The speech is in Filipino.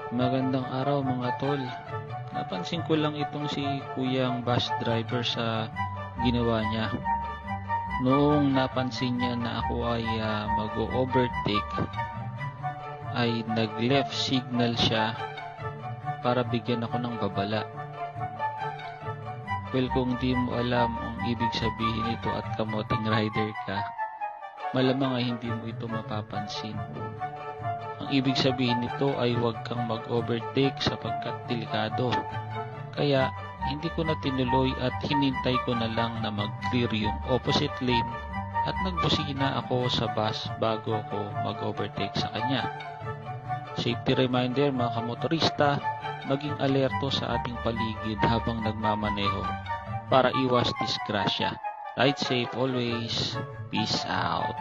Magandang araw mga tol. Napansin ko lang itong si kuyang bus driver sa ginawa niya. Noong napansin niya na ako ay mag-overtake, ay nag-left signal siya para bigyan ako ng babala. Well, kung di mo alam ang ibig sabihin nito at kamoting rider ka, malamang ay hindi mo ito mapapansin. Ang ibig sabihin nito ay huwag kang mag-overtake sapagkat delikado. Kaya hindi ko na tinuloy at hinintay ko na lang na mag-clear yung opposite lane at nagbusina ako sa bus bago ako mag-overtake sa kanya. Safety reminder mga kamotorista, maging alerto sa ating paligid habang nagmamaneho para iwas disgrasya. Ride safe always. Peace out.